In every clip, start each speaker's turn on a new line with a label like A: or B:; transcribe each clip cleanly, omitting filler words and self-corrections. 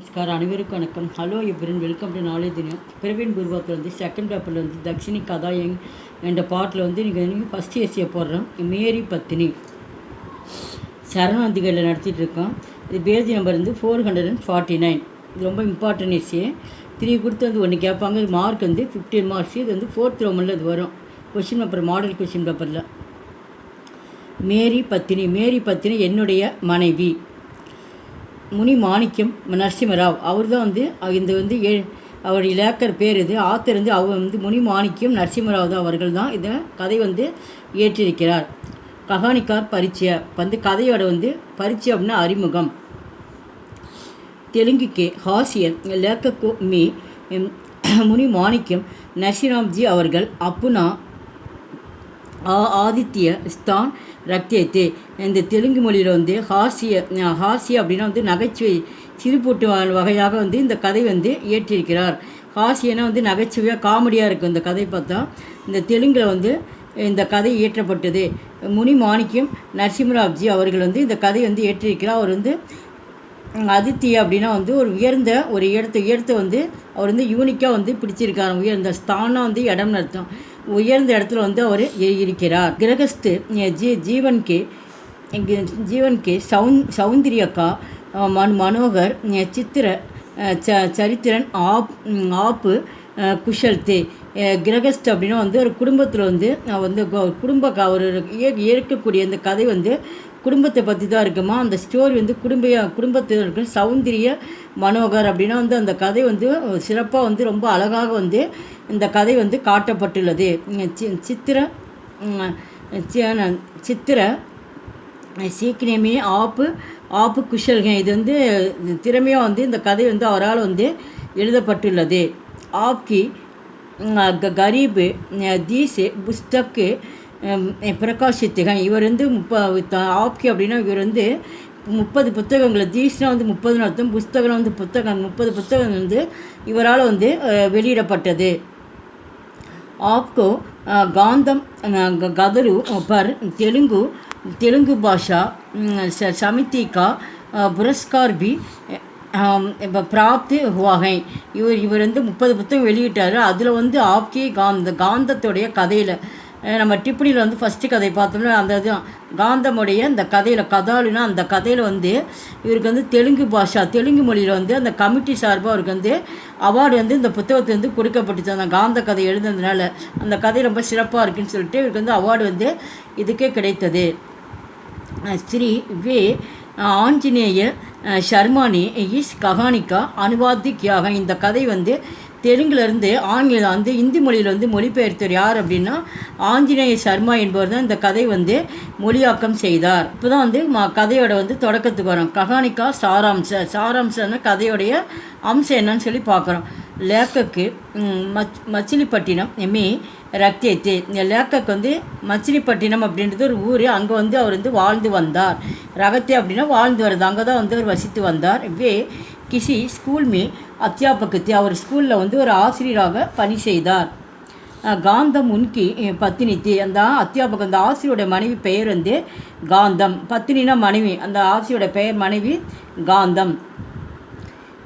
A: நமஸ்கார், அனைவருக்கும் வணக்கம். Hello everyone, welcome to knowledge தினம். பிரவீன் குருவாக்கில் வந்து செகண்ட் பேப்பரில் வந்து தக்ஷினி கதா என்ற பாட்டில் வந்து நீங்கள் ஃபஸ்ட்டு எஸ்சியை போடுறோம். மேரி பத்தினி சரணாந்திகளில் நடத்திட்டு இருக்கோம். இது பேஜ் நம்பர் வந்து 449. இது ரொம்ப இம்பார்ட்டன்ட் எஸ்சி. 3 கொடுத்து வந்து ஒன்று கேட்பாங்க. இது மார்க் வந்து 15 மார்க்ஸ். இது வந்து 4th ரோமனில் இது வரும் கொஷின் பேப்பர், மாடல் கொஷின் பேப்பரில். மேரி பத்தினி என்னுடைய மனைவி. முனி மாணிக்கம் நரசிம்மராவ் அவர் தான் வந்து இந்த வந்து அவருடைய லேக்கர் பேர் இது. ஆத்தர் வந்து அவர் வந்து முனி மாணிக்கம் நரசிம்மராவ் தான் அவர்கள் தான் இதை கதை வந்து ஏற்றிருக்கிறார். கஹானிக்கார் பரிச்சய வந்து கதையோட வந்து பரிச்சயம் அப்படின்னா அறிமுகம். தெலுங்குக்கே ஹாசியர் லேக்கோ மீ முனி மாணிக்கம் நரசிம்மராவ்ஜி அவர்கள் அப்புனா ஆதித்ய ஸ்தான் ரக்தேத்தே. இந்த தெலுங்கு மொழியில் வந்து ஹாசிய அப்படின்னா வந்து நகைச்சுவை சிறுபோட்டு வகையாக வந்து இந்த கதை வந்து ஏற்றிருக்கிறார். ஹாசியனா வந்து நகைச்சுவையாக காமெடியாக இருக்கும் இந்த கதை பார்த்தா. இந்த தெலுங்கில் வந்து இந்த கதை இயற்றப்பட்டது. முனி மாணிக்கம் நரசிம்மராவ்ஜி அவர்கள் வந்து இந்த கதை வந்து ஏற்றிருக்கிறார். அவர் வந்து அதித்திய அப்படின்னா வந்து ஒரு உயர்ந்த ஒரு இடத்த வந்து அவர் வந்து யூனிக்காக வந்து பிடிச்சிருக்கார். உயர்ந்த ஸ்தானம் வந்து இடம்னு அர்த்தம். உயர்ந்த இடத்துல வந்து அவர் இருக்கிறார். கிரகஸ்து ஜீவன்கே சௌந்தரியக்கா மனோகர் சித்திர சரித்திரன் ஆப்பு குஷல்தே. கிரகஸ்த் அப்படின்னா வந்து ஒரு குடும்பத்தில் வந்து ஒரு இயக்கக்கூடிய இந்த கதை வந்து குடும்பத்தை பற்றி தான் இருக்குமா. அந்த ஸ்டோரி வந்து குடும்பத்தில் இருக்கு. சௌந்தரிய மனோகர் அப்படின்னா வந்து அந்த கதை வந்து சிறப்பாக வந்து ரொம்ப அழகாக வந்து இந்த கதை வந்து காட்டப்பட்டுள்ளது. சித்திர சீக்கிரமே ஆப்பு குஷல்கன். இது வந்து திறமையாக வந்து இந்த கதை வந்து அவரால் வந்து எழுதப்பட்டுள்ளது. ஆப்கி கரீபு தீசே புஸ்தக்கு பிரகாஷித்துகன். இவர் வந்து ஆப்கி அப்படின்னா இவர் வந்து 30 புத்தகங்கள். தீஸ்னா வந்து 30 அர்த்தம். புஸ்தகம் வந்து புத்தகம் 30 புத்தகம் வந்து இவரால் வந்து வெளியிடப்பட்டது. ஆப்கோ காந்தம் கதரு பர் தெலுங்கு பாஷா சமிதிகா புரஸ்கார் பி பிராப்தி ஹுவாகை. இவர் வந்து 30 புத்தகம் வெளியிட்டார். அதில் வந்து ஆப்கி காந்தத்துடைய கதையில் நம்ம டிப்னியில் வந்து ஃபஸ்ட்டு கதை பார்த்தோம்னா அந்த இதுதான் காந்தமுடைய அந்த கதையில் கதாலுனா அந்த கதையில் வந்து இவருக்கு வந்து தெலுங்கு மொழியில் வந்து அந்த கமிட்டி சார்பாக அவருக்கு வந்து அவார்டு வந்து இந்த புத்தகத்தை வந்து கொடுக்கப்பட்டுச்சு. அந்த காந்த கதை எழுதுனதுனால அந்த கதை ரொம்ப சிறப்பாக இருக்குன்னு சொல்லிட்டு இவருக்கு வந்து அவார்டு வந்து இதுக்கே கிடைத்தது. ஸ்ரீ வே ஆஞ்சநேய ஷர்மானி இஸ் கஹானிக்கா அனுவாதிக்கியாக. இந்த கதை வந்து தெலுங்குலேருந்து ஆங்கிலம் வந்து இந்தி மொழியில் வந்து மொழிபெயர்த்தவர் யார் அப்படின்னா ஆஞ்சநேய சர்மா என்பவர் தான் இந்த கதை வந்து மொழியாக்கம் செய்தார். இப்போ தான் வந்து கதையோட வந்து தொடக்கத்துக்கு வரோம். கஹானிக்கா சாராம்சம்னா கதையோடைய அம்சம் என்னன்னு சொல்லி பார்க்குறோம். லேக்கக்கு மச்சிலிப்பட்டினம் எம்மி ரக்தேத்தே. இந்த லேக்கக்கு வந்து மச்சிலிப்பட்டினம் அப்படின்றது ஒரு ஊர். அங்கே வந்து அவர் வந்து வாழ்ந்து வந்தார். ரகத்தே அப்படின்னா வாழ்ந்து வருது. அங்கே தான் வந்து அவர் வசித்து வந்தார். கிசி ஸ்கூல் மே அத்தியாபகத்தை. அவர் ஸ்கூலில் வந்து ஒரு ஆசிரியராக பணி செய்தார். காந்தம் உன்கி பத்தினித்தி. அந்த அத்தியாபகம் அந்த ஆசிரியருடைய மனைவி பெயர் வந்து காந்தம். பத்தினினா மனைவி. அந்த ஆசிரியரோட பெயர் மனைவி காந்தம்.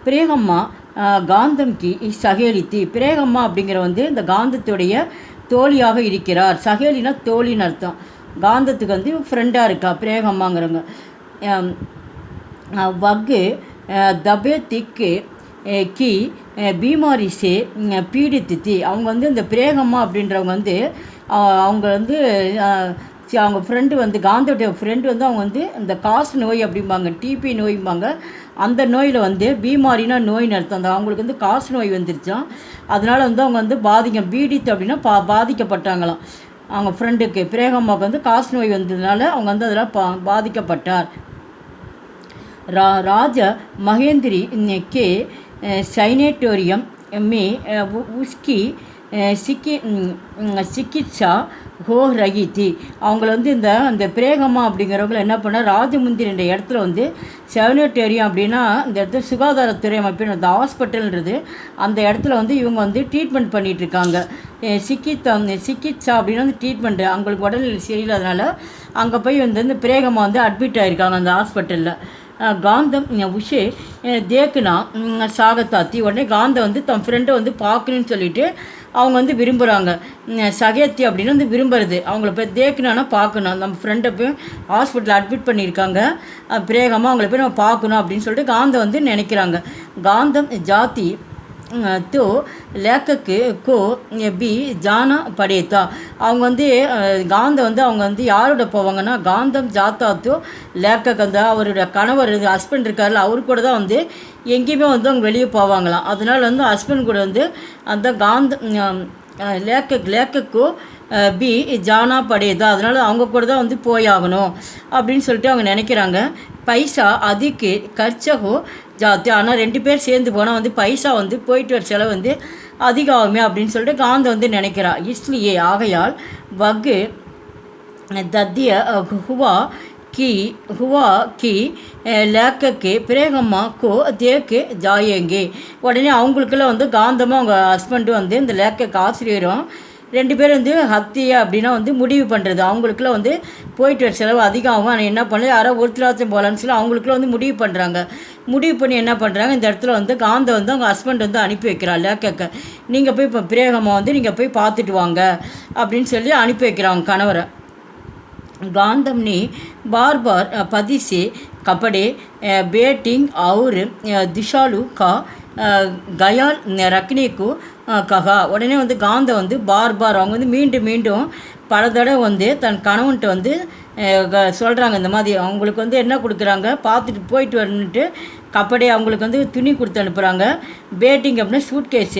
A: பிரேகம்மா காந்தம் கி சகேலித்தி. பிரேகம்மா அப்படிங்கிற வந்து இந்த காந்தத்துடைய தோழியாக இருக்கிறார். சகேலினா தோழின்னு அர்த்தம். காந்தத்துக்கு வந்து ஃப்ரெண்டாக இருக்கா பிரேகம்மாங்கிறவங்க. வக்கு தபே திக்கு கி பீமாரி சே பீடித்தி. அவங்க வந்து இந்த பிரேகம்மா அப்படின்றவங்க வந்து அவங்க வந்து அவங்க ஃப்ரெண்டு வந்து காந்தோடைய ஃப்ரெண்டு வந்து அவங்க வந்து இந்த காசு நோய் அப்படிம்பாங்க, டிபி நோய்ம்பாங்க. அந்த நோயில் வந்து பீமாரினா நோயின்னு அர்த்தம். அந்த அவங்களுக்கு வந்து காசு நோய் வந்துருச்சான். அதனால் வந்து அவங்க வந்து பீடித்து அப்படின்னா பாதிக்கப்பட்டாங்களாம். அவங்க ஃப்ரெண்டுக்கு பிரேகம்மாவுக்கு வந்து காசு நோய் வந்ததுனால அவங்க வந்து அதில் பாதிக்கப்பட்டார். ராஜ மகேந்திரி கே சைனேட்டோரியம் மே உஸ்கி சிகிச்சா ஹோ ரகித்தி. அவங்கள வந்து இந்த பிரேகம்மா அப்படிங்கிறவங்கள என்ன பண்ணால் ராஜமுந்திரி என்ற இடத்துல வந்து சைனேட்டோரியம் அப்படின்னா இந்த இடத்துல சுகாதாரத்துறை அமைப்பு அந்த ஹாஸ்பிட்டல்ன்றது அந்த இடத்துல வந்து இவங்க வந்து ட்ரீட்மெண்ட் பண்ணிகிட்ருக்காங்க. சிகிச்சா அப்படின்னா வந்து ட்ரீட்மெண்ட்டு. அவங்களுக்கு உடல்நிலை சரியில்லாதனால அங்கே போய் வந்து இந்த பிரேகம்மா வந்து அட்மிட் ஆகிருக்காங்க அந்த ஹாஸ்பிட்டலில். காந்தம் உஷே தேக்குனா சாகத்தாத்தி. உடனே காந்தம் வந்து தன் ஃப்ரெண்டை வந்து பார்க்கணுன்னு சொல்லிட்டு அவங்க வந்து விரும்புகிறாங்க. சகேத்தி அப்படின்னு வந்து விரும்புறது. அவங்கள போய் தேக்குனானா பார்க்கணும், நம்ம ஃப்ரெண்டை போய் ஹாஸ்பிட்டலில் அட்மிட் பண்ணியிருக்காங்க, பிரேகமாக அவங்கள போய் நம்ம பார்க்கணும் அப்படின்னு சொல்லிட்டு காந்தம் வந்து நினைக்கிறாங்க. காந்தம் ஜாதி तो लेखक को भी जाना पड़ेता. அவங்க வந்து காந்தம் வந்து அவங்க வந்து யாரோட போவாங்கன்னா, காந்தம் ஜாத்தா தோ லேக்கக் அந்த அவருடைய கணவர் ஹஸ்பண்ட் இருக்கார்ல, அவரு கூட தான் வந்து எங்கேயுமே வந்து அவங்க வெளியே போவாங்களாம். அதனால் வந்து ஹஸ்பண்ட் கூட வந்து அந்த லேக்கக்கு பி ஜானா படையதா, அதனால் அவங்க கூட தான் வந்து போயாகணும் அப்படின்னு சொல்லிட்டு அவங்க நினைக்கிறாங்க. பைசா அதுக்கு கர்ச்சகோ ஜாத்தி. ஆனால் 2 பேர் சேர்ந்து போனால் வந்து பைசா வந்து போயிட்டு வர செலவு வந்து அதிகமாகுமே அப்படின்னு சொல்லிட்டு காந்தம் வந்து நினைக்கிறா. இஸ்லியே ஆகையால் வகு தத்திய हुआ कि लेखक प्रेगम्मा को देख जाएंगे. உடனே அவங்களுக்குள்ள வந்து காந்தமாக அவங்க ஹஸ்பண்டு வந்து இந்த லேக்கக் ஆசிரியரும் 2 பேர் வந்து ஹத்தியா அப்படின்னா வந்து முடிவு பண்ணுறது. அவங்களுக்குள்ள வந்து போயிட்டு வர செலவு அதிகம் ஆகும். ஆனால் என்ன பண்ணல, யாரோ ஒருத்தராச்சும் போகலான்னு சொல்லி அவங்களுக்குள்ள வந்து முடிவு பண்ணுறாங்க. முடிவு பண்ணி என்ன பண்ணுறாங்க, இந்த இடத்துல வந்து காந்தம் வந்து அவங்க ஹஸ்பண்ட் வந்து அனுப்பி வைக்கிறாள் லேக்கக்கை. நீங்கள் போய் இப்போ பிரேகமாக வந்து நீங்கள் போய் பார்த்துட்டு வாங்க அப்படின்னு சொல்லி அனுப்பி வைக்கிறாங்க கணவரை. गांधम ने बार बार पति से कपड़े बेटिंग और दिशालू का गयाल रखने को कहा. உடனே வந்து காந்தம் வந்து பார் அவங்க வந்து மீண்டும் மீண்டும் பல தடவை வந்து தன் கணவன்ட்டு வந்து சொல்கிறாங்க. இந்த மாதிரி அவங்களுக்கு வந்து என்ன கொடுக்குறாங்க, பார்த்துட்டு போயிட்டு வரணுன்ட்டு கப்படே அவங்களுக்கு வந்து துணி கொடுத்து அனுப்புகிறாங்க. பேட்டிங் அப்படின்னா சூட்கேஸு,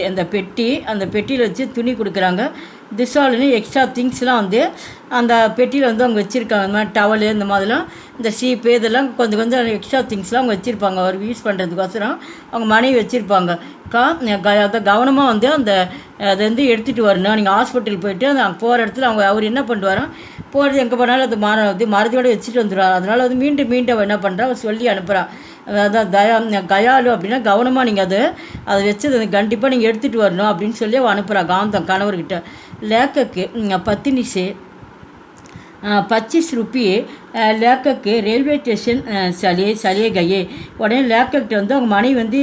A: அந்த பெட்டியில் வச்சு துணி கொடுக்குறாங்க. திசாலுன்னு எக்ஸ்ட்ரா திங்ஸ்லாம் வந்து அந்த பெட்டியில் வந்து அவங்க வச்சுருக்காங்க. இந்த மாதிரி டவலு இந்த மாதிரிலாம், இந்த சீப்பு இதெல்லாம் கொஞ்சம் எக்ஸ்ட்ரா திங்ஸ்லாம் அவங்க வச்சுருப்பாங்க. அவர் யூஸ் பண்ணுறதுக்கோசரம் அவங்க மனைவி வச்சுருப்பாங்க. அதை கவனமாக வந்து அதை வந்து எடுத்துகிட்டு வரணும். நீங்கள் ஹாஸ்பிட்டல் போய்ட்டு அந்த போகிற இடத்துல அவர் என்ன பண்ணுவாரோ, போகிறது எங்கே போனாலும் அது மறதியோடு வச்சுட்டு வந்துடுவார். அதனால் வந்து மீண்டும் என்ன பண்ணுறா, அவர் சொல்லி அனுப்புகிறா. அதான் கயாலு அப்படின்னா கவனமாக நீங்கள் அதை வச்சு கண்டிப்பாக நீங்கள் எடுத்துகிட்டு வரணும் அப்படின்னு சொல்லி அவள் அனுப்புகிறா காந்தம் கணவர்கிட்ட. லேக்கக்கு பத்தினி से 25 रुपये லேக்கக்கு ரயில்வே ஸ்டேஷன் சலே கயே. உடனே லேக்கக்கிட்ட வந்து அவங்க மனைவி வந்து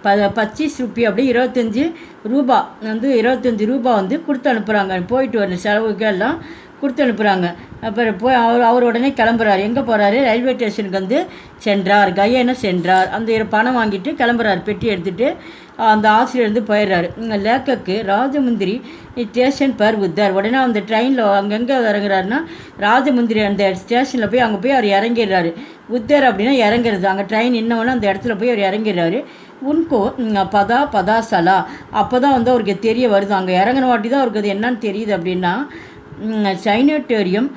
A: 25 ரூபி அப்படி 25 ரூபா வந்து 25 ரூபா வந்து கொடுத்து அனுப்புகிறாங்க. போயிட்டு வரணும் செலவுக்கு எல்லாம் கொடுத்து அனுப்புகிறாங்க. அப்புறம் போய் அவர் உடனே கிளம்புறாரு. எங்கே போகிறாரு, ரயில்வே ஸ்டேஷனுக்கு வந்து சென்றார். கயேன சென்றார். அந்த பணம் வாங்கிட்டு கிளம்புறாரு, பெட்டி எடுத்துகிட்டு அந்த ஆசிரியர் வந்து போயிடுறாரு. லேக்கக்கு ராஜமுந்திரி ஸ்டேஷன் பர் உத்தார். உடனே அந்த ட்ரெயினில் அங்கங்கே இறங்குறாருன்னா ராஜமுந்திரி அந்த ஸ்டேஷனில் போய் அங்கே போய் அவர் இறங்கிடுறாரு. உத்தார் அப்படின்னா இறங்குறது. அங்கே ட்ரெயின் இன்னொன்று அந்த இடத்துல போய் அவர் இறங்கிடுறாரு. உன்கோ பதாசலா. அப்போ தான் வந்து அவருக்கு தெரிய வருது, அங்கே இறங்கின வாட்டி தான் அவருக்கு அது என்னன்னு தெரியுது. அப்படின்னா சைனேட்டோரியம்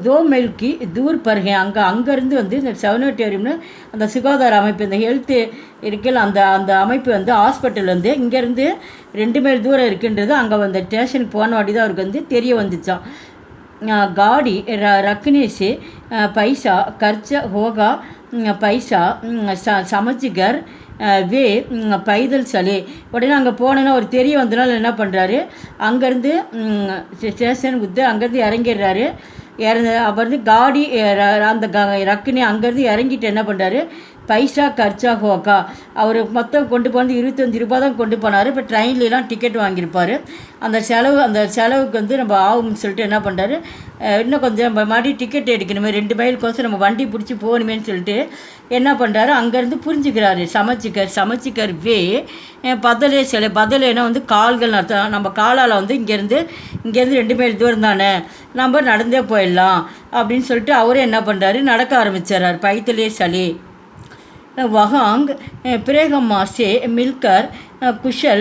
A: दो மைல் கி தூர் பருகே. அங்கேருந்து வந்து இந்த சைனேட்டோரியம்னு அந்த சுகாதார அமைப்பு, இந்த ஹெல்த்து இருக்குல்ல, அந்த அமைப்பு வந்து ஹாஸ்பிட்டல் வந்து இங்கேருந்து 2 மைல் தூரம் இருக்குன்றது அங்கே அந்த ஸ்டேஷனுக்கு போன வாட்டி தான் அவருக்கு வந்து தெரிய வந்துச்சான். गाड़ी रखने से पैसा खर्च होगा, पैसा समझकर வே பைதல் சலே. உடனே அங்கே போனேன்னா ஒரு தெரிய வந்தனால என்ன பண்ணுறாரு, அங்கேருந்து ஸ்டேஷன் விட்டு அங்கேருந்து இறங்கிடுறாரு. அப்புறம் காடி அந்த ரக்குனே அங்கேருந்து இறங்கிட்டு என்ன பண்ணுறாரு, பைசா கர்ச்சா ஹோக்கா. அவர் மொத்தம் கொண்டு போனது 25 ரூபா தான் கொண்டு போனார். இப்போ ட்ரெயின்லாம் டிக்கெட் வாங்கியிருப்பார். அந்த செலவுக்கு வந்து நம்ம ஆகும்னு சொல்லிட்டு என்ன பண்ணுறாரு, இன்னும் கொஞ்சம் மறுபடியும் டிக்கெட் எடுக்கணுமே, 2 மைலுக்கோசம் நம்ம வண்டி பிடிச்சி போகணுமேன்னு சொல்லிட்டு என்ன பண்ணுறாரு, அங்கேருந்து புரிஞ்சுக்கிறாரு. சமைச்சிக்கர் வே பதலேனா வந்து கால்கள் அர்த்தம். நம்ம காலால் வந்து இங்கேருந்து 2 மைல் தூரம் தானே, நம்ம நடந்தே போயிடலாம் அப்படின்னு சொல்லிட்டு அவரே என்ன பண்ணுறாரு, நடக்க ஆரம்பிச்சிடறார். பைத்தலே சலே वहाँ प्रेगम्मा से मिलकर कुशल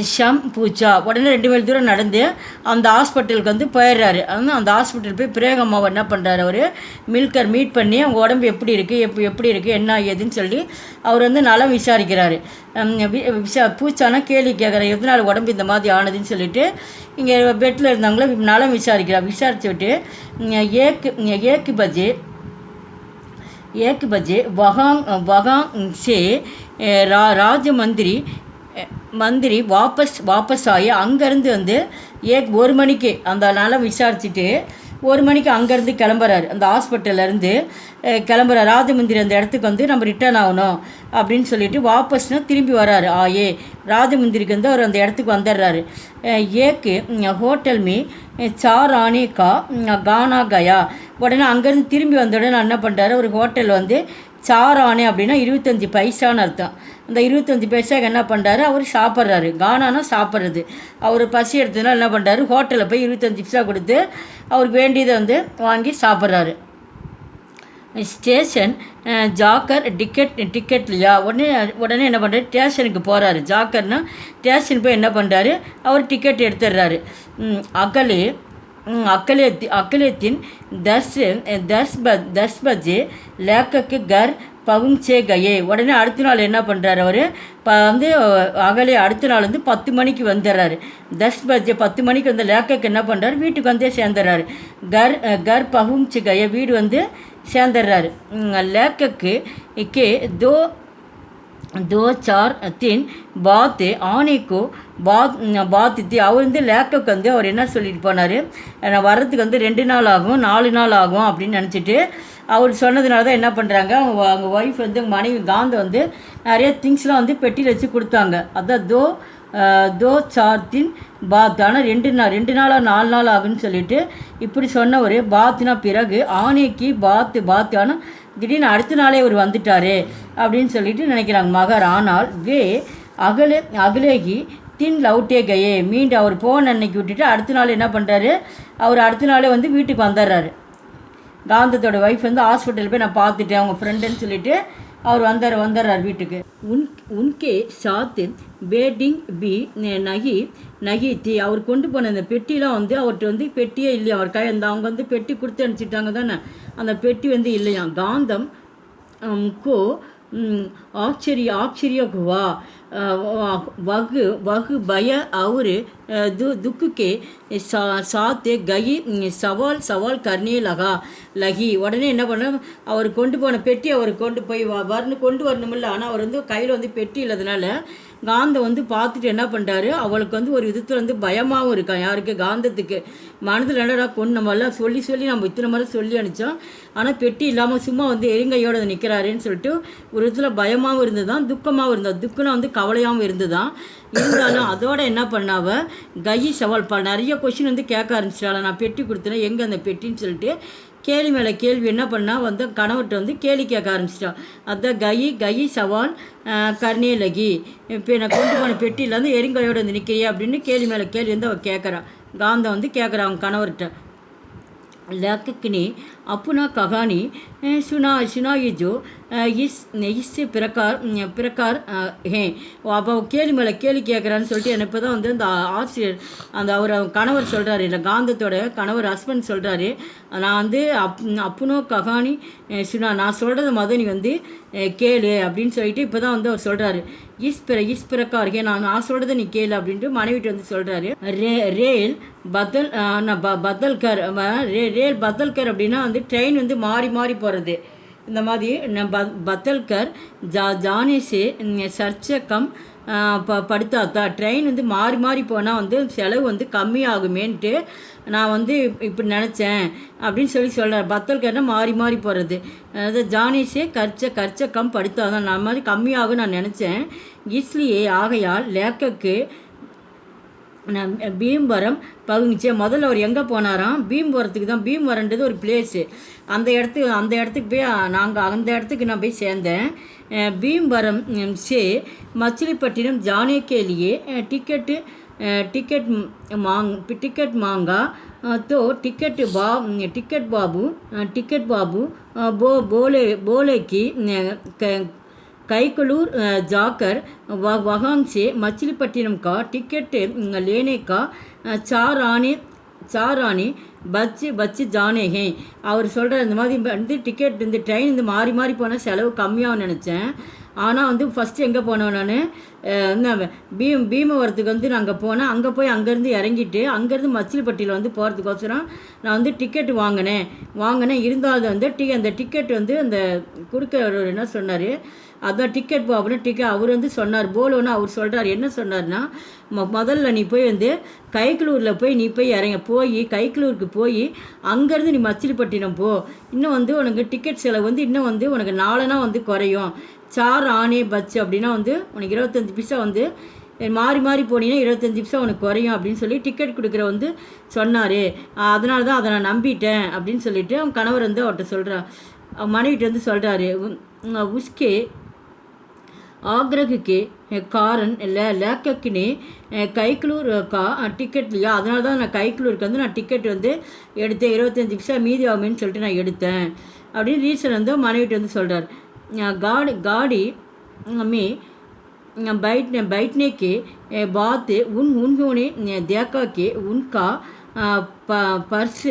A: ஷம் பூச்சா. உடனே 2 மைல் தூரம் நடந்து அந்த ஹாஸ்பிட்டலுக்கு வந்து போயிடுறாரு. அந்த ஹாஸ்பிட்டல் போய் பிரேகம்மாவை என்ன பண்ணுறாரு, அவர் மில்கர் மீட் பண்ணி அவங்க உடம்பு எப்படி இருக்குது என்ன ஏதுன்னு சொல்லி அவர் வந்து நலம் விசாரிக்கிறாரு. பூச்சானா கேள்வி கேட்குறாரு, எதனால் உடம்பு இந்த மாதிரி ஆனதுன்னு சொல்லிட்டு இங்கே பெட்டில் இருந்தவங்கள நலம் விசாரிக்கிறார். விசாரிச்சு விட்டு एक बजे वहाँ से மந்திரி வாபஸ் ஆகி அங்கேருந்து வந்து 1 மணிக்கு அந்த நாளை விசாரிச்சுட்டு 1 மணிக்கு அங்கேருந்து கிளம்புறாரு, அந்த ஹாஸ்பிட்டல்லேருந்து கிளம்புறாரு. ராஜமுந்திரி அந்த இடத்துக்கு வந்து நம்ம ரிட்டர்ன் ஆகணும் அப்படின்னு சொல்லிட்டு வாபஸ்னா திரும்பி வராரு. ராஜமுந்திரிக்கு வந்து அவர் அந்த இடத்துக்கு வந்துடுறாரு. ஏக்கு ஹோட்டல் மீ 4 ஆனே கா கானா கயா. உடனே அங்கேருந்து திரும்பி வந்த உடனே நான் என்ன பண்ணுறாரு, ஒரு ஹோட்டல் வந்து 4 ஆனே அப்படின்னா 25 பைசான்னு அர்த்தம். அந்த 25 பைசாக்கு என்ன பண்ணுறாரு, அவர் சாப்பிட்றாரு. கானானா சாப்பிட்றது. அவர் பசி எடுத்ததுனால என்ன பண்ணுறாரு, ஹோட்டலில் போய் 25 பைசா கொடுத்து அவருக்கு வேண்டியதை வந்து வாங்கி சாப்பிட்றாரு. ஸ்டேஷன் ஜாக்கர் டிக்கெட்லையா. உடனே என்ன பண்ணுறாரு, ஸ்டேஷனுக்கு போகிறாரு. ஜாக்கர்னா ஸ்டேஷன் போய் என்ன பண்ணுறாரு, அவர் டிக்கெட் எடுத்துடுறாரு. अकलेतीन 10 बजे लेखक घर பகுஞ்சே கயே. உடனே அடுத்த நாள் என்ன பண்ணுறாரு, அவர் வந்து அடுத்த நாள் வந்து 10 மணிக்கு வந்துடுறாரு. 10 பஜே 10 மணிக்கு வந்து லேக்கக்கு என்ன பண்ணுறாரு, வீட்டுக்கு வந்தே சேர்ந்துடுறாரு. கர் பகுஞ்சு கயே, வீடு வந்து சேர்ந்துடுறாரு. லேக்கக்கு கே दो 4 दिन बाद आने को बात थी. அவர் வந்து லேக்கக்கு வந்து அவர் என்ன சொல்லிட்டு போனார், நான் வர்றதுக்கு வந்து 2 நாள் ஆகும் 4 நாள் ஆகும் அப்படின்னு நினச்சிட்டு அவர் சொன்னதுனால தான் என்ன பண்ணுறாங்க, அவங்க ஒய்ஃப் வந்து மனைவி காந்த வந்து நிறைய திங்ஸ்லாம் வந்து பெட்டியில் வச்சு கொடுத்தாங்க. அதான் दो 4 दिन பாத். ஆனால் 2 நாளாக 4 நாள் ஆகுன்னு சொல்லிட்டு இப்படி சொன்ன ஒரு பாத்னா பிறகு ஆனைக்கு பாத்து ஆனால் திடீர்னு அடுத்த நாளே அவர் வந்துட்டார் அப்படின்னு சொல்லிட்டு நினைக்கிறாங்க மகர். ஆனால் அகலேகி தின் லவுட்டே கயே. மீண்டும் அவர் போன அன்னைக்கு விட்டுட்டு அடுத்த நாள் என்ன பண்ணுறாரு, அவர் அடுத்த நாளே வந்து வீட்டுக்கு வந்துடுறாரு. காந்தத்தோட ஒய்ஃப் வந்து ஹாஸ்பிட்டல் போய் நான் பார்த்துட்டேன் அவங்க ஃப்ரெண்டுன்னு சொல்லிட்டு அவர் வந்துடுறார் வீட்டுக்கு. உன்கே சாத்து பேட்டிங் பி நகி தி. அவர் கொண்டு போன அந்த பெட்டிலாம் வந்து அவர்கிட்ட வந்து பெட்டியே இல்லையா, அவர் அவங்க வந்து பெட்டி கொடுத்து அனுப்பிச்சிட்டாங்க தானே, அந்த பெட்டி வந்து இல்லையா. காந்தம் கோ ஆச்சரிய குவா वह भय और दुख के साथ गई सवाल करने लगी. உடனே என்ன பண்ண, அவர் கொண்டு போன பெட்டி அவர் கொண்டு போய் கொண்டு வரணுமில்ல. ஆனால் அவர் வந்து கையில் வந்து பெட்டி இல்லாதனால காந்தம் வந்து பார்த்துட்டு என்ன பண்ணுறாரு, அவளுக்கு வந்து ஒரு விதத்தில் வந்து பயமாகவும் இருக்கான். யாருக்கு, காந்தத்துக்கு. மனதில் என்னடா நம்மளாம் சொல்லி நம்ம இத்தனை முறை சொல்லி அனுப்பிச்சோம், ஆனால் பெட்டி இல்லாமல் சும்மா வந்து எரிங்கையோடு நிற்கிறாருன்னு சொல்லிட்டு ஒரு விதத்தில் பயமாகவும் இருந்தது தான், துக்கமாகவும் இருந்தது. துக்கம்னா வந்து கவலையாகவும் இருந்துதான். இருந்தாலும் அதோட என்ன பண்ணாவ கை சவால் நிறைய கொஷின் வந்து கேட்க ஆரம்பிச்சிட்டால, நான் பெட்டி கொடுத்தேன் எங்கே அந்த பெட்டின்னு சொல்லிட்டு கேள்வி மேலே கேள்வி என்ன பண்ணால் வந்து கணவர்கிட்ட வந்து கேள்வி கேட்க ஆரம்பிச்சிட்டான். அதான் கை சவால் கர்ணே லகி. இப்போ நான் கொண்டு போன பெட்டியிலேருந்து எரிங்கையோடு வந்து நிற்கிறியா அப்படின்னு கேள்வி மேலே கேள்வி வந்து அவள் கேட்குறான். காந்தம் வந்து கேட்குறான் அவங்க கணவர்கிட்ட. लेखक ने अपना कहानी सुनाई जो इस प्रकार हैं. அப்போ கேள்வி மேலே கேள்வி கேட்குறான்னு சொல்லிட்டு எனக்கு இப்போ தான் வந்து அந்த ஆசிரியர் அவர் கணவர் சொல்கிறாரு, இல்லை காந்தத்தோட கணவர் ஹஸ்பண்ட் சொல்கிறாரு, நான் வந்து அப்புனோ கஹானி நான் சொல்கிறத மதனி வந்து கேளு அப்படின்னு சொல்லிட்டு இப்போ தான் வந்து அவர் சொல்கிறாரு. இஸ் பிரகார் நான் சொல்கிறத நீ கேளு அப்படின்ட்டு மனைவிட்டு வந்து சொல்கிறாரு. ரேல் பத்தல்கர் அப்படின்னா வந்து ட்ரெயின் வந்து மாறி மாறி போகிறது. இந்த மாதிரி பத்தல்கர் ஜானேஸே சர்ச்சக்கம் படுத்தாத்தா. ட்ரெயின் வந்து மாறி மாறி போனால் வந்து செலவு வந்து கம்மியாகுமேன்ட்டு நான் வந்து இப்படி நினச்சேன் அப்படின்னு சொல்கிறார். பத்தல்கர்னால் மாறி மாறி போகிறது. அதாவது ஜானேஸே கர்ச்சக்கம் படுத்தாதான் நான் மாதிரி கம்மியாகும் நான் நினச்சேன். இஸ்லியே ஆகையால் லேக்கக்கு பீம்வரம் பகுங்கிச்சே. முதல்ல அவர் எங்கே போனாராம், பீம்வரத்துக்கு தான். பீம்வரன்றது ஒரு பிளேஸு. அந்த இடத்துக்கு போய் அந்த இடத்துக்கு நான் போய் சேர்ந்தேன். பீம்வரம் சே மச்சிலிப்பட்டினம் ஜானே के लिए टिकट मांगा तो टिकट बाबू बोले कि कैकलूर जाकर वहाँ से मछलीपट्टनम का टिकट लेने का 4 आने பச்சு ஜானேகே. அவர் சொல்கிறார், இந்த மாதிரி வந்து டிக்கெட் இந்த ட்ரெயின் இந்த மாறி மாறி போனால் செலவு கம்மியாகும் நினச்சேன். ஆனால் வந்து ஃபஸ்ட்டு எங்கே போனோம் நான் இந்த பீமவரத்துக்கு வந்து நாங்கள் போனேன். அங்கே போய் அங்கேருந்து இறங்கிட்டு அங்கேருந்து மச்சிலிப்பட்டியில் வந்து போகிறதுக்கோசரம் நான் வந்து டிக்கெட் வாங்கினேன். இருந்தாலும் வந்து அந்த டிக்கெட் வந்து அந்த கொடுக்குறவர் என்ன சொன்னார், அதான் டிக்கெட் அப்படின்னு அவர் வந்து சொன்னார். போலோன்னு அவர் சொல்கிறார். என்ன சொன்னார்னா, முதல்ல நீ போய் வந்து கைக்குளூரில் போய் நீ போய் கைக்குளூருக்கு போய் அங்கேருந்து நீ மச்சிலிப்பட்டினம் போ. இன்னும் வந்து உனக்கு டிக்கெட் செலவு வந்து இன்னும் வந்து உனக்கு 4 வந்து குறையும். 4 ஆனே பச்சு அப்படின்னா வந்து உனக்கு 25 பைசா வந்து மாறி மாறி போனீங்கன்னா 25 பைசா உனக்கு குறையும் அப்படின்னு சொல்லி டிக்கெட் கொடுக்குற வந்து சொன்னார். அதனால தான் அதை நான் நம்பிட்டேன் அப்படின்னு சொல்லிட்டு அவன் கணவர் வந்து அவர்கிட்ட சொல்கிறான். மனைவிட்டு வந்து சொல்கிறாரு, உஸ்கே आग्रह के कारण लेखक ने கைக்குளூர் டிக்கெட் இல்லையா, அதனால தான் நான் கைக்குளூருக்கு வந்து நான் டிக்கெட் வந்து எடுத்தேன். 25 பைசா மீதி ஆகுமேன்னு சொல்லிட்டு நான் எடுத்தேன் அப்படின்னு ரீசன் வந்து மனைவிட்டு வந்து சொல்கிறார். गाड़ी में बैठने के बाद उन्होंने देखा कि उनका पर्स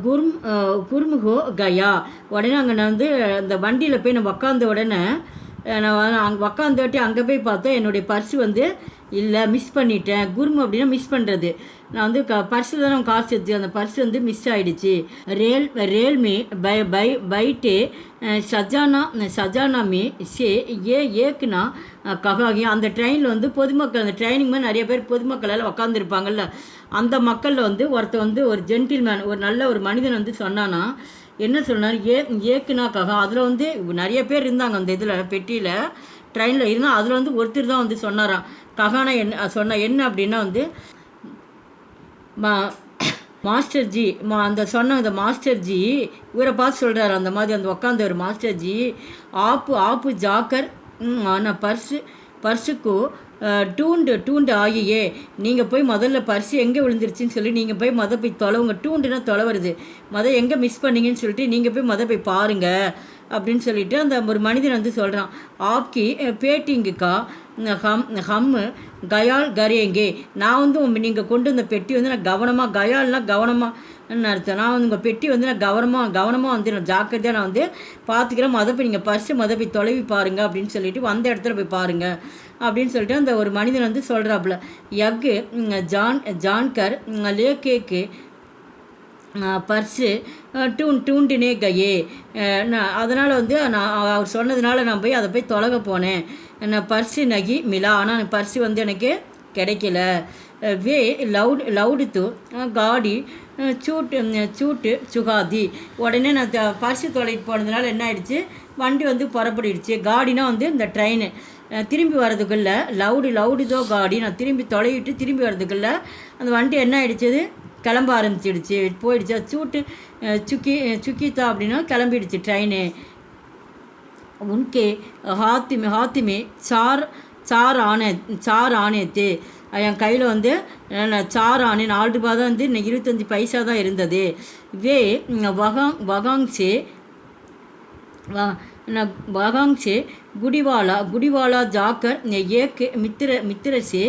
A: குர்ம் ஹோ கயா. உடனே அங்கே நான் வந்து அந்த வண்டியில் போய் நான் உக்காந்த உடனே நான் அங்கே உக்காந்தாட்டி அங்கே போய் பார்த்தா என்னுடைய பர்ஸு வந்து இல்லை, மிஸ் பண்ணிட்டேன். குர்ம் அப்படின்னா மிஸ் பண்ணுறது. நான் வந்து பர்ஸில் தான் நான் காசு எடுத்து அந்த பர்ஸ் வந்து மிஸ் ஆகிடுச்சு. रेल में बैठे सजाना में से ये एक ना ககாகி. அந்த ட்ரெயினில் வந்து பொதுமக்கள், அந்த ட்ரெயினிங் மாதிரி நிறைய பேர் பொதுமக்கள் எல்லாம் உக்காந்துருப்பாங்கல்ல, அந்த மக்களில் வந்து ஒருத்தர் வந்து ஒரு ஜென்டில்மேன், ஒரு நல்ல ஒரு மனிதன் வந்து சொன்னான்னா, என்ன சொன்னார், ஏக்குனா ககா. அதில் வந்து நிறைய பேர் இருந்தாங்க அந்த இதில் பெட்டியில் ட்ரெயினில் இருந்தால் அதில் வந்து ஒருத்தர் தான் வந்து சொன்னாராம். ககானா என்ன அப்படின்னா வந்து மாஸ்டர் ஜி அந்த இந்த மாஸ்டர் ஜி இவரை பார்த்து சொல்கிறாரு. அந்த மாதிரி அந்த உக்காந்த ஒரு மாஸ்டர் ஜி ஆப்பு ஜாக்கர் ஆனால் பர்ஸுக்கு டூண்டு ஆகியே. நீங்கள் போய் முதல்ல பர்ஸு எங்கே விழுந்துருச்சுன்னு சொல்லி நீங்கள் போய் போய் தொலைவுங்க. டூண்டுனா தொலைவுறது. எங்கே மிஸ் பண்ணிங்கன்னு சொல்லிட்டு நீங்கள் போய் போய் பாருங்கள் அப்படின்னு சொல்லிட்டு அந்த ஒரு மனிதன் வந்து சொல்கிறான். ஆப்கி பேட்டிங்குக்கா ஹம் கயால் கரேங்கே. நான் வந்து நீங்கள் கொண்டு வந்த பெட்டி வந்து நான் கவனமாக, கயால்னால் கவனமாக அர்த்தம். நான் வந்து உங்கள் பெட்டி வந்து நான் கவனமாக வந்து நான் ஜாக்கிரதையாக நான் வந்து பார்த்துக்கிறேன். போய் நீங்கள் பர்ஸு போய் தொலைவி பாருங்கள் அப்படின்னு சொல்லிட்டு அந்த இடத்துல போய் பாருங்கள் அப்படின்னு சொல்லிட்டு அந்த ஒரு மனிதன் வந்து சொல்கிறாப்புல. யக்கு ஜான்கர் லேக்கேக்கு பர்ஸு டூண்டுனே கையே. அதனால் வந்து நான் அவர் சொன்னதுனால நான் போய் அதை போய் தொலைக போனேன். நான் பர்ஸு நகி மிலா. ஆனால் பர்ஸு வந்து எனக்கு கிடைக்கல. வே லவுடு தூ காடி சூட்டு சுகாதி. உடனே நான் பர்ஸு தொலைட்டு போனதுனால என்ன ஆயிடுச்சு, வண்டி வந்து புறப்படிடுச்சு. காடினா வந்து இந்த ட்ரெயின் திரும்பி வர்றதுக்குள்ளே லவுடு தோ காடி. நான் திரும்பி வர்றதுக்குள்ளே அந்த வண்டி என்ன ஆகிடுச்சது, கிளம்ப ஆரம்பிச்சிடுச்சு, போயிடுச்சு. சுக்கித்தா அப்படின்னா கிளம்பிடுச்சு ட்ரெயின். உன்கே ஹாத்திமே சார் ஆனேத்து. என் கையில் வந்து 4 ஆனே 4 ரூபா தான் வந்து 25 பைசா தான் இருந்தது. வே वहां से गुड़ीवाला जाकर एक मित्र से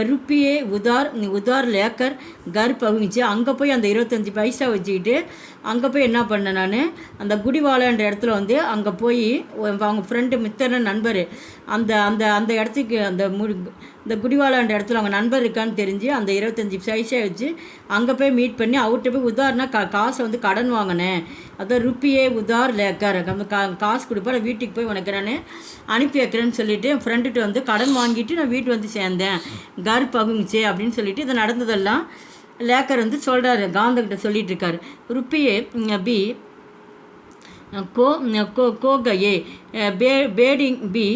A: रुपये उधार लेकर घर पहुँचे. அங்கே போய் அந்த 25 பைசா வச்சுக்கிட்டு அங்கே போய் என்ன பண்ணேன் நான், அந்த குடிவாலான்ற இடத்துல வந்து அங்கே போய் அவங்க ஃப்ரெண்டு மித்திர நண்பர் அந்த அந்த அந்த இடத்துக்கு இந்த குடிவாலான்ற இடத்துல அவங்க நண்பர் இருக்கான்னு தெரிஞ்சு அந்த 25 பைசா வச்சு அங்கே போய் மீட் பண்ணி அவர்கிட்ட போய் உதார்னா காசை வந்து கடன் வாங்கினேன். அதான் ருப்பியே உதார் லேக்கர், காசு கொடுப்பேன், வீட்டுக்கு போய் உனக்கு நான் அனுப்பி வைக்கிறேன்னு சொல்லிவிட்டு என் ஃப்ரெண்டுகிட்ட வந்து கடன் வாங்கிட்டு நான் வீட்டு வந்து சேர்ந்தேன். கர் பகுங்கிச்சே அப்படின்னு சொல்லிட்டு இதை நடந்ததெல்லாம் லேக்கர் வந்து சொல்கிறாரு, காந்தகிட்ட சொல்லிட்டு இருக்காரு. ருப்பியே பி को गए बेडिंग भी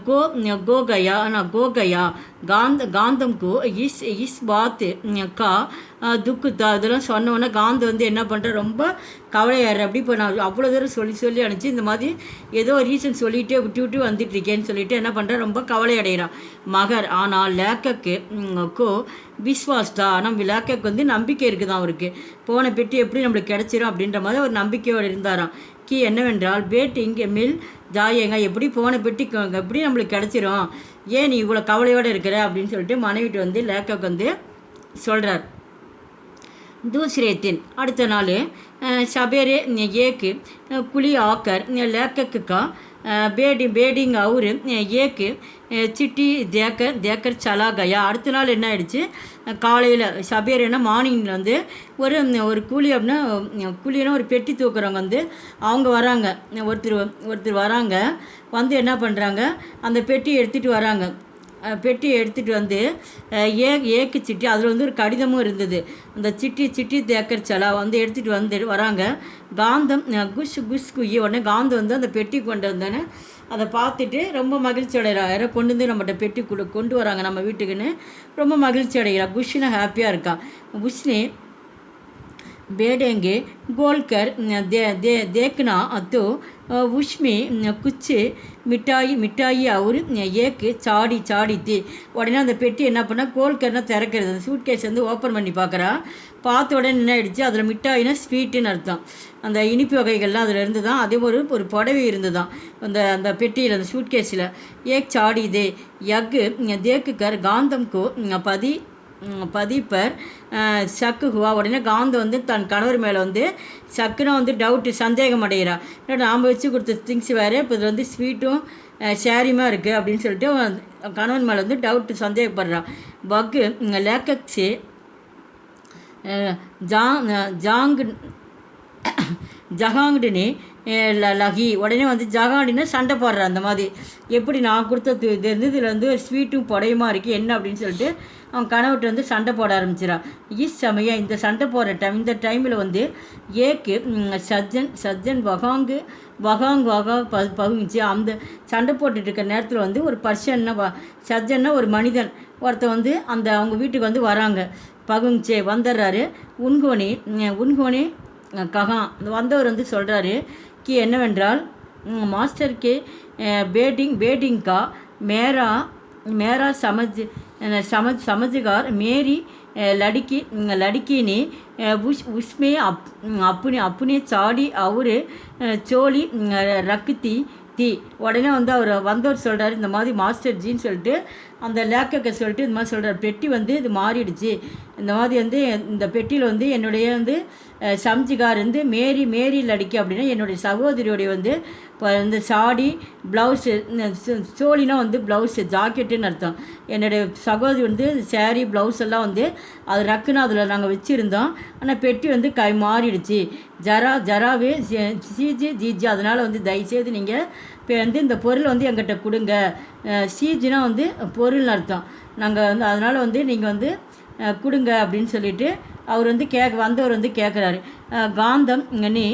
A: गो गया காந்தம் को इस बात का துக்கு தான். இதெல்லாம் சொன்னோன்னே காந்த் வந்து என்ன பண்ணுற, ரொம்ப கவலையாரு. அப்படி இப்போ நான் அவ்வளோ தூரம் சொல்லி அனுப்பிச்சு இந்த மாதிரி ஏதோ ரீசன் சொல்லிகிட்டே விட்டு வந்துட்டுருக்கேன்னு சொல்லிட்டு என்ன பண்ணுறேன், ரொம்ப கவலை அடைகிறான் மகர். ஆனால் லேக்கக்கு கோ விஸ்வாஸ் தான். ஆனால் லேக்கக்கு வந்து நம்பிக்கை இருக்குதான் அவருக்கு, போன பெட்டி எப்படி நம்மளுக்கு கிடச்சிரும் அப்படின்ற மாதிரி ஒரு நம்பிக்கையோடு இருந்தாராம். என்னவென்றால் பேட் இங்கே மில் ஜாயங்க, எப்படி போன பெட்டி எப்படி நம்மளுக்கு கிடச்சிரும், ஏன் நீ இவ்வளோ கவலையோடு இருக்கிற அப்படின்னு சொல்லிட்டு மனைவிட்டு வந்து லேக்கக்கு வந்து சொல்கிறார். दूसरे दिन அடுத்த நாள் सवेरे एक कुली आकर लेखक का बेडिंग और एक चिट्ठी देकर चला गया. அடுத்த நாள் என்ன ஆயிடுச்சு, காலையில் சபேருன்னா மார்னிங்கில் வந்து ஒரு கூலி அப்படின்னா கூலினா ஒரு பெட்டி தூக்குறவங்க வந்து அவங்க வராங்க. ஒருத்தர் வராங்க, வந்து என்ன பண்ணுறாங்க, அந்த பெட்டியை எடுத்துகிட்டு வராங்க. பெட்டியை எடுத்துகிட்டு வந்து ஏக்கு சிட்டி, அதில் வந்து ஒரு கடிதமும் இருந்தது. அந்த சிட்டி தேக்கர் சலா வந்து எடுத்துகிட்டு வராங்க. காந்தம் குஷ் குய்யி, உடனே காந்தம் வந்து அந்த பெட்டி கொண்டு வந்தோன்னே அதை பார்த்துட்டு ரொம்ப மகிழ்ச்சி அடைகிறா. யாரோ கொண்டு வந்து நம்மகிட்ட பெட்டி கொண்டு வராங்க நம்ம வீட்டுக்குன்னு ரொம்ப மகிழ்ச்சி அடைகிறா. குஷ்னா ஹாப்பியாக இருக்கா. குஷ்னி बेडेंगे गोलकर देखना तो उसमें कुछ मिठाई और एक சாடி थी. உடனே அந்த பெட்டி என்ன பண்ணால் கோல்கர்னா திறக்கிறது, அந்த சூட் கேஸ் வந்து ஓப்பன் பண்ணி பார்க்குறா. பார்த்த உடனே என்ன ஆயிடுச்சு, அதில் மிட்டாயினா ஸ்வீட்டுன்னு அர்த்தம். அந்த இனிப்பு வகைகள்லாம் அதில் இருந்து தான். அதே ஒரு புடவை இருந்து தான் அந்த பெட்டியில், அந்த சூட் கேஸில். ஏக் சாடி தே யக் தேக்குக்கர் காந்தம்கோ பதிப்பர் சக்கு ஹுவா. உடனே காந்தம் வந்து தன் கணவர் மேலே வந்து சக்குனா வந்து டவுட்டு, சந்தேகம் அடைகிறா. நாம் வச்சு கொடுத்த திங்ஸ் வேறு, இப்போ இதில் வந்து ஸ்வீட்டும் ஷேரியுமா இருக்குது அப்படின்னு சொல்லிட்டு கணவன் மேலே வந்து டவுட்டு, சந்தேகப்படுறா. பக்கு லேக்கக்ஸே ஜஹாங்குடினி லஹி. உடனே வந்து ஜஹாண்டினா சண்டை போடுறா. அந்த மாதிரி எப்படி நான் கொடுத்த இது இருந்து இதில் வந்து ஒரு ஸ்வீட்டும் புடையுமா இருக்குது என்ன அப்படின்னு சொல்லிட்டு அவன் கணவர்கிட்ட வந்து சண்டை போட ஆரம்பிச்சிடா. சமயம் இந்த சண்டை போடுற இந்த டைமில் வந்து ஏக்கு சஜ்ஜன் வகாங் பகுங்கிச்சு. அந்த சண்டை போட்டுட்டு இருக்க நேரத்தில் வந்து ஒரு சஜ்ஜன்னா ஒரு மனிதன் ஒருத்தர் வந்து அவங்க வீட்டுக்கு வந்து வராங்க. பகுங்கிச்சே வந்துடுறாரு. உன்கோனி ககான் வந்தவர் வந்து சொல்கிறாரு கி என்னவென்றால், மாஸ்டர் கே बेडिंग का मेरा समझदार मेरी लड़की ने उसमें अपने साड़ी और चोली रखती थी. உடனே வந்து வந்தவர் சொல்கிறார், இந்த மாதிரி மாஸ்டர் ஜின்னு சொல்லிட்டு அந்த லேக்கை சொல்லிட்டு இந்த மாதிரி சொல்கிறார், பெட்டி வந்து இது மாறிடுச்சு. இந்த மாதிரி வந்து இந்த பெட்டியில் வந்து என்னுடைய வந்து சம்ஜிகார் வந்து மேரி லடிக்கி அப்படின்னா என்னுடைய சகோதரியோடைய வந்து இப்போ இந்த சாடி ப்ளவுஸு, சோழினா வந்து ப்ளவுஸு ஜாக்கெட்டுன்னு அர்த்தம். என்னுடைய சகோதரி வந்து சேரீ ப்ளவுஸ் எல்லாம் வந்து அது ரக்குன்னு அதில் நாங்கள் வச்சுருந்தோம். ஆனால் பெட்டி வந்து மாறிடுச்சு. ஜராவே ஜிஜி, அதனால் வந்து தயவுசெய்து நீங்கள் இப்போ வந்து இந்த பொருள் வந்து எங்கிட்ட கொடுங்க. சீஜினா வந்து பொருள்னு அர்த்தம். நாங்கள் வந்து அதனால் வந்து நீங்கள் வந்து கொடுங்க அப்படின்னு சொல்லிட்டு அவர் வந்து வந்தவர் வந்து கேட்குறாரு. காந்தம் நீ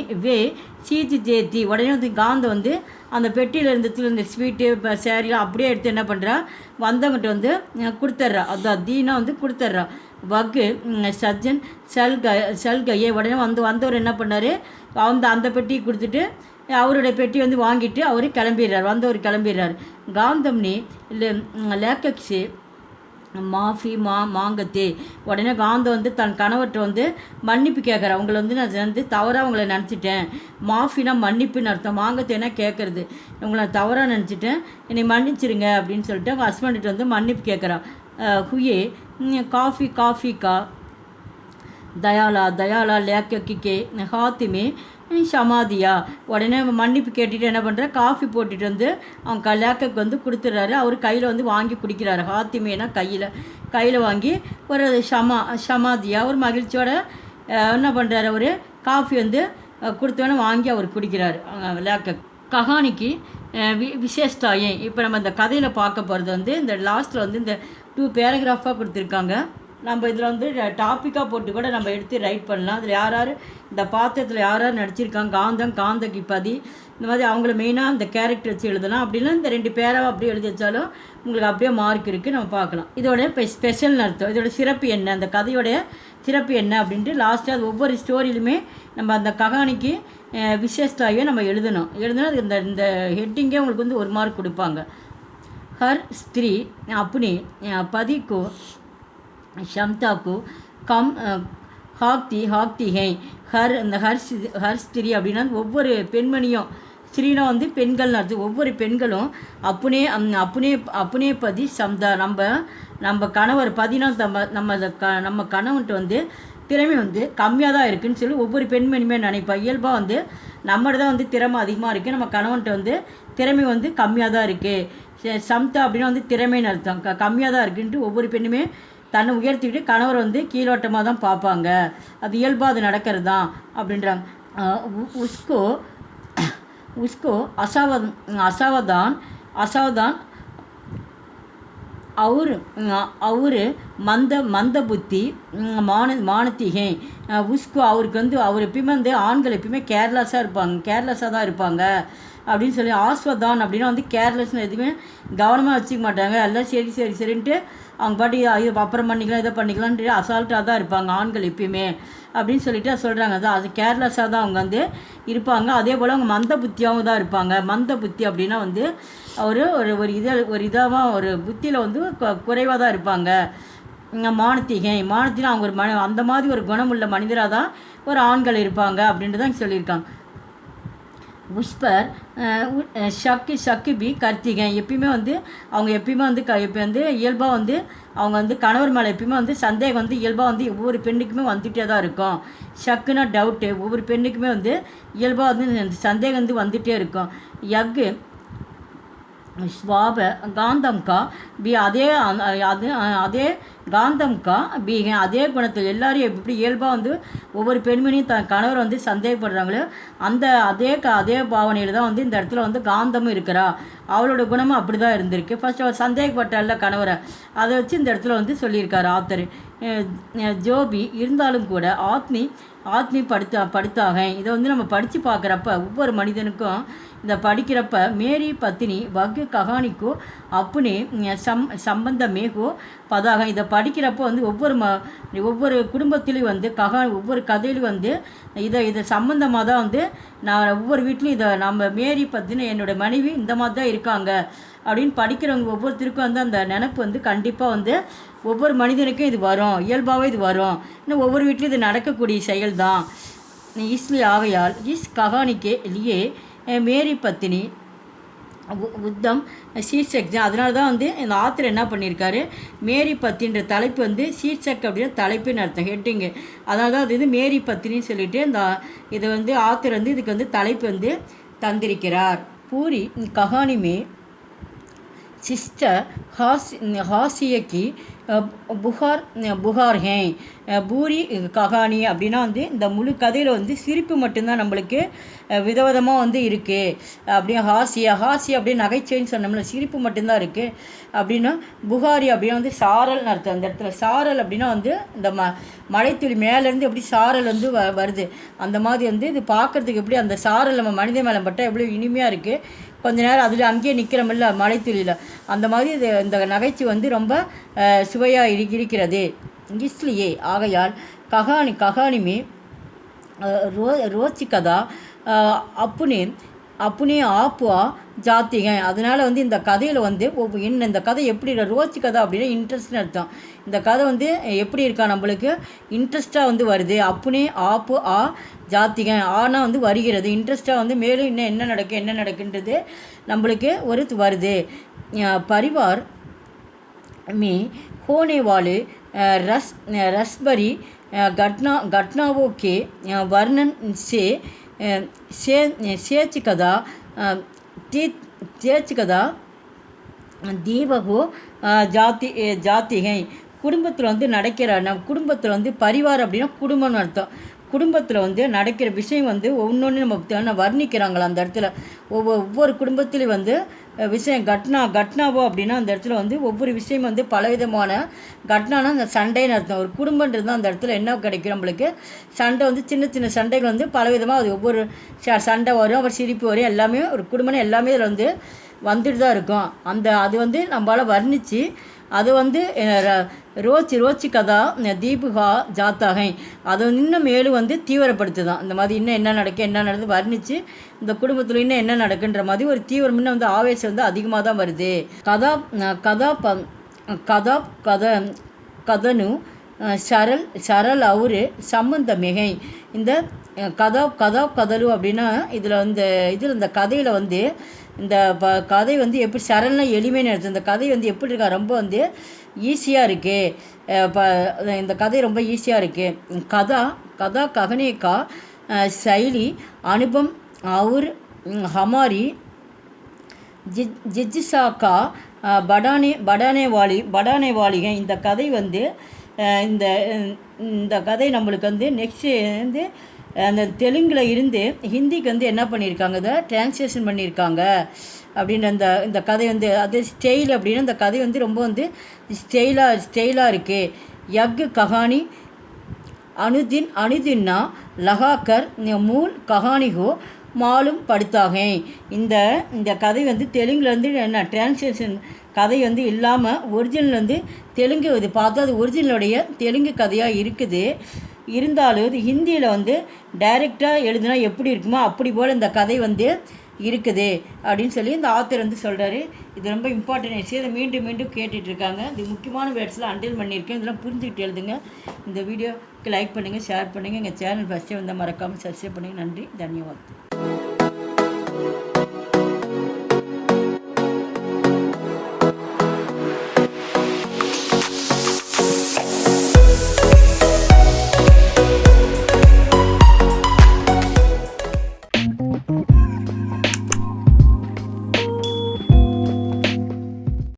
A: சீஜி ஜேத்தி. உடனே வந்து காந்தம் வந்து அந்த பெட்டியில் இருந்ததுல இந்த ஸ்வீட்டு இப்போ சேரீலாம் அப்படியே எடுத்து என்ன பண்ணுறா, வந்தவங்கிட்ட வந்து கொடுத்துட்றா. அதான் தீனா வந்து கொடுத்துட்றா. வக்கு சஜ்ஜன் சல்கையே. உடனே வந்தவர் என்ன பண்ணார், அந்த பெட்டியை கொடுத்துட்டு அவருடைய பெட்டி வந்து வாங்கிட்டு அவர் கிளம்பிடுறார். வந்தவர் கிளம்பிடுறார். காந்தம்னி லேக்கக்ஸு மாஃபி மாங்கத்தே. உடனே காந்தம் வந்து தன் கணவர்கிட்ட வந்து மன்னிப்பு கேட்குற. அவங்கள வந்து நான் வந்து தவறாக அவங்கள நினச்சிட்டேன். மாஃபினா மன்னிப்புன்னு அர்த்தம், மாங்கத்தேனா கேட்குறது. உங்களை நான் தவறாக நினச்சிட்டேன், என்னை மன்னிச்சிருங்க அப்படின்னு சொல்லிட்டு அவங்க ஹஸ்பண்ட்கிட்ட வந்து மன்னிப்பு கேட்குறா. ஹுயே காஃபி கா தயாலா லேக்கே ஹாத்திமே சமாதியா. உடனே சமாதியா கேட்டுட்டு என்ன பண்ணுற, காஃபி போட்டுட்டு வந்து அவங்க லேக்கக்கு வந்து கொடுத்துட்றாரு. அவர் கையில் வந்து வாங்கி குடிக்கிறாரு. ஹாத்திமேனா கையில் வாங்கி ஒரு சமாதியா ஒரு மகிழ்ச்சியோட என்ன பண்ணுறாரு, அவர் காஃபி வந்து கொடுத்தோன்னே வாங்கி அவர் குடிக்கிறாரு லேக்கக். கஹானிக்கு விசேஷ்தாயே. இப்போ நம்ம இந்த கதையில் பார்க்க போகிறது வந்து இந்த லாஸ்ட்டில் வந்து இந்த 2 பேராகிராஃபாக கொடுத்துருக்காங்க. நம்ம இதில் வந்து டாப்பிக்காக போட்டு கூட நம்ம எடுத்து ரைட் பண்ணலாம். அதில் யார் இந்த பாத்திரத்தில் யார் நடிச்சிருக்காங்க, காந்தகி பதி, இந்த மாதிரி அவங்கள மெயினாக இந்த கேரக்டர் வச்சு எழுதலாம். அப்படின்னா இந்த 2 பேராக அப்படியே எழுதி வச்சாலும் உங்களுக்கு அப்படியே மார்க் இருக்குது, நம்ம பார்க்கலாம். இதோட ஸ்பெஷல்னு அர்த்தம். இதோட சிறப்பு என்ன, அந்த கதையோடைய சிறப்பு என்ன அப்படின்ட்டு லாஸ்ட்டாக அது ஒவ்வொரு ஸ்டோரியிலுமே நம்ம அந்த கஹானிக்கு விசேஷ்டாவே நம்ம எழுதணும். அது இந்த ஹெட்டிங்கே உங்களுக்கு வந்து 1 மார்க் கொடுப்பாங்க. हर स्त्री अपने पति को क्षमता को कम ஹாக்தி ஹே. ஹர் ஸ்திரி அப்படின்னா ஒவ்வொரு பெண்மணியும், ஸ்திரீனா வந்து பெண்கள்னு அர்த்தம். ஒவ்வொரு பெண்களும் அப்புனே பதி சம்தா, நம்ம கணவர் பதினா நம்ம கணவன்ட்டு வந்து திறமை வந்து கம்மியாக தான் இருக்குதுன்னு சொல்லி ஒவ்வொரு பெண்மணியுமே நினைப்பா. இயல்பாக வந்து நம்மகிட்ட தான் வந்து திறமை அதிகமாக இருக்குது, நம்ம கணவன்கிட்ட வந்து திறமை வந்து கம்மியாக தான் இருக்குது. சம்தா அப்படின்னா வந்து திறமைன்னு அர்த்தம். கம்மியாக தான் இருக்குன்ட்டு ஒவ்வொரு பெண்ணுமே தன்னை உயர்த்திக்கிட்டு கணவர் வந்து கீழோட்டமாக தான் பார்ப்பாங்க. அது இயல்பாக அது நடக்கிறது தான் அப்படின்றாங்க. உஸ்கோ உஸ்கோ அசாவதான் அசாவதான் அவரு மந்த புத்தி மானத்திகை உஸ்கு அவருக்கு வந்து அவர் எப்பயுமே வந்து ஆண்கள் எப்பயுமே கேர்லெஸ்ஸாக தான் இருப்பாங்க அப்படின்னு சொல்லி. ஆஸ்வதான் அப்படின்னா வந்து கேர்லெஸ்னு எதுவுமே கவனமாக வச்சுக்க மாட்டாங்க. எல்லாம் சரின்ட்டு அவங்க பாட்டி இது அப்புறம் பண்ணிக்கலாம் இதை பண்ணிக்கலான்ட்டு அசால்ட்டாக தான் இருப்பாங்க ஆண்கள் எப்பயுமே அப்படின்னு சொல்லிட்டு சொல்கிறாங்க. அது கேர்லெஸ்ஸாக தான் அவங்க வந்து இருப்பாங்க. அதே போல் அவங்க மந்த புத்தியாகவும் தான் இருப்பாங்க. மந்த புத்தி அப்படின்னா வந்து ஒரு இதாகவும் ஒரு புத்தியில் வந்து குறைவாக தான் இருப்பாங்க. மானத்தினா அவங்க ஒரு அந்த மாதிரி ஒரு குணமுள்ள மனிதராக தான் ஒரு ஆண்கள் இருப்பாங்க அப்படின்ட்டு தான் சொல்லியிருக்காங்க. உஸ்பர் ஷக்கு பி கர்த்திகை எப்பயுமே வந்து அவங்க எப்பயுமே வந்து இப்போ வந்து இயல்பாக வந்து அவங்க வந்து கணவர் மேலே எப்பயுமே வந்து சந்தேகம் வந்து இயல்பாக வந்து ஒவ்வொரு பெண்ணுக்குமே வந்துகிட்டே தான் இருக்கும். ஷக்குனா டவுட்டு ஒவ்வொரு பெண்ணுக்குமே வந்து இயல்பாக வந்து சந்தேகம் வந்து வந்துகிட்டே இருக்கும். யக்கு ஸ்வாப காந்தம்கா பி அதே காந்தம்கா பி அதே குணத்தில் எல்லாரும் எப்படி இயல்பாக வந்து ஒவ்வொரு பெண்மணியும் கணவர் வந்து சந்தேகப்படுறாங்களோ அதே பாவனையில் தான் வந்து இந்த இடத்துல வந்து காந்தமும் இருக்கிறா. அவளோட குணமும் அப்படி தான் இருந்திருக்கு. ஃபர்ஸ்ட் அவர் சந்தேகப்பட்டால கணவரை, அதை வச்சு இந்த இடத்துல வந்து சொல்லியிருக்காரு ஆத்தர். ஜோபி இருந்தாலும் கூட ஆத்மி படுத்தாக இதை வந்து நம்ம படித்து பார்க்குறப்ப ஒவ்வொரு மனிதனுக்கும் இதை படிக்கிறப்ப மேரி பத்தினி வகு கஹானிக்கோ அப்புனே சம்பந்தமேகோ பதாக இதை படிக்கிறப்போ வந்து ஒவ்வொரு குடும்பத்திலையும் வந்து ஒவ்வொரு கதையிலும் வந்து இதை சம்பந்தமாக தான் வந்து நான் ஒவ்வொரு வீட்லையும் இதை நம்ம மேரி பத்தினி என்னோடய மனைவி இந்த மாதிரி தான் இருக்காங்க அப்படின்னு படிக்கிறவங்க ஒவ்வொருத்தருக்கும் வந்து அந்த நினப்பு வந்து கண்டிப்பாக வந்து ஒவ்வொரு மனிதனுக்கும் இது வரும், இயல்பாகவே இது வரும். இன்னும் ஒவ்வொரு வீட்லையும் இது நடக்கக்கூடிய செயல் தான். இஸ்லி ஆகையால் கஹானிக்கே லியே மேரி பத்தினி உத்தம் சீர்ஷக். அதனால தான் வந்து இந்த ஆத்தர் என்ன பண்ணியிருக்காரு, மேரி பத்தின்ற தலைப்பு வந்து சீர்ஷக் அப்படின்னா தலைப்புன்னு அர்த்தம், ஹெட்டிங்கு. அதனால தான் அது இது மேரி பத்தினின்னு சொல்லிட்டு இதை வந்து ஆத்தர் வந்து இதுக்கு வந்து தலைப்பு வந்து தந்திருக்கிறார். பூரி கஹானிமே சிஸ்டர் ஹாசிய கி புகார் ஹே பூரி கஹானி அப்படின்னா வந்து இந்த முழு கதையில் வந்து சிரிப்பு மட்டும்தான் நம்மளுக்கு விதவிதமாக வந்து இருக்குது. அப்படியே ஹாசி அப்படியே நகைச்சுவைன்னு சொன்னோம்ல, சிரிப்பு மட்டும்தான் இருக்குது. அப்படின்னா புகாரி அப்படின்னா வந்து சாரல்னு அர்த்தம். அந்த இடத்துல சாரல் அப்படின்னா வந்து இந்த மழைத்துளி மேலேருந்து எப்படி சாரல் வந்து வருது அந்த மாதிரி வந்து இது பார்க்குறதுக்கு எப்படி அந்த சாரல் நம்ம மனித மேலே பட்டால் எவ்வளோ இனிமையாக இருக்குது. கொஞ்ச நேரம் அதில் அங்கேயே நிற்கிறோமில்ல மழைத்துளியில், அந்த மாதிரி இந்த நகைச்சுவை வந்து ரொம்ப சுவையாக இருக்கிறது. இஸ்லியே ஆகையால் கஹானிமே ரோச்சிக்கதா அப்புனே ஆப்புவா ஜாத்திகை. அதனால் வந்து இந்த கதையில் வந்து இந்த கதை எப்படி ரோச்சி கதை அப்படின்னா இன்ட்ரெஸ்ட்னு அர்த்தம். இந்த கதை வந்து எப்படி இருக்கா நம்மளுக்கு இன்ட்ரெஸ்ட்டாக வந்து வருது. அப்புனே ஆப்பு ஜாத்திகை ஆனால் வந்து வருகிறது, இன்ட்ரெஸ்ட்டாக வந்து மேலும் இன்னும் என்ன நடக்குன்றது நம்மளுக்கு வருது. பரிவார் மீ होने वाले रसभरी घटनाओं के वर्णन से सेच कदा தீபகோ ஜாத்திகை. குடும்பத்தில் வந்து குடும்பத்தில் வந்து பரிவார் அப்படின்னா குடும்பம்னு அர்த்தம். குடும்பத்தில் வந்து நடக்கிற விஷயம் வந்து ஒவ்வொன்று நம்ம வர்ணிக்கிறாங்களா அந்த இடத்துல. ஒவ்வொரு குடும்பத்திலையும் வந்து விஷயம் கட்னாவோ அப்படின்னா அந்த இடத்துல வந்து ஒவ்வொரு விஷயம் வந்து பலவிதமான கட்னானா அந்த சண்டைன்னு அர்த்தம். ஒரு குடும்பன்றது தான் அந்த இடத்துல என்ன கிடைக்கும் நம்மளுக்கு சண்டை வந்து சின்ன சண்டைகள் வந்து பலவிதமாக அது ஒவ்வொரு சண்டை வரும், அப்புறம் சிரிப்பு வரும், எல்லாமே ஒரு குடும்பம் எல்லாமே இதில் வந்து வந்துட்டு தான் இருக்கும். அது வந்து நம்மளால் வர்ணித்து அது வந்து ரோச்சி கதா தீபுகா ஜாத்தாகை அதை வந்து இன்னும் மேலும் வந்து தீவிரப்படுத்துதான். இந்த மாதிரி இன்னும் என்ன நடந்து வர்ணித்து இந்த குடும்பத்தில் இன்னும் என்ன நடக்குன்ற மாதிரி ஒரு தீவிரம் இன்னும் வந்து ஆவேசம் வந்து அதிகமாக தான் வருது. கதனு சரல் அவரு சம்பந்த மிகை. இந்த கதலு அப்படின்னா இதில் இந்த கதையில் வந்து இந்த கதை வந்து எப்படி சரல்னா எளிமைன்னு அர்த்தம். இந்த கதை வந்து எப்படி இருக்கா ரொம்ப வந்து ஈஸியாக இருக்குது. இந்த கதை ரொம்ப ஈஸியாக இருக்குது. கதா கதா கஹனே கா சைலி அனுபம் और हमारी जिज्सा का बढ़ाने वाली है. இந்த கதை வந்து இந்த கதை நம்மளுக்கு வந்து நெக்ஸ்ட்டு வந்து அந்த தெலுங்கில் இருந்து ஹிந்திக்கு வந்து என்ன பண்ணியிருக்காங்க, இதை டிரான்ஸ்லேஷன் பண்ணியிருக்காங்க அப்படின்னு. இந்த கதை வந்து அது ஸ்டைல் அப்படின்னு அந்த கதை வந்து ரொம்ப வந்து ஸ்டைலாக இருக்குது. யக் கஹானி அனுதின்னா லகாக்கர் மூல் கஹானி ஹோ மாலும் படுத்தாக. இந்த கதை வந்து தெலுங்குலேருந்து என்ன டிரான்ஸ்லேஷன் கதை வந்து இல்லாமல் ஒரிஜினல் வந்து தெலுங்கு இது பார்த்தா அது ஒரிஜினலுடைய தெலுங்கு கதையாக இருக்குது. இருந்தாலும் இது ஹிந்தியில் வந்து டைரெக்டாக எழுதுனா எப்படி இருக்குமோ அப்படி போல் இந்த கதை வந்து இருக்குது அப்படின்னு சொல்லி இந்த ஆத்தர் வந்து சொல்கிறாரு. இது ரொம்ப இம்பார்ட்டன்ட் விஷயம். இதை மீண்டும் மீண்டும் கேட்டுட்ருக்காங்க. இது முக்கியமான வேர்ட்ஸில் அண்டர்லைன் பண்ணியிருக்கேன். இதெல்லாம் புரிஞ்சுக்கிட்டு எழுதுங்க. இந்த வீடியோக்கு லைக் பண்ணுங்கள், ஷேர் பண்ணுங்கள். எங்கள் சேனல் ஃபஸ்ட்டே வந்து மறக்காமல் சப்ஸ்கிரைப் பண்ணுங்கள். நன்றி, தன்யவாத்.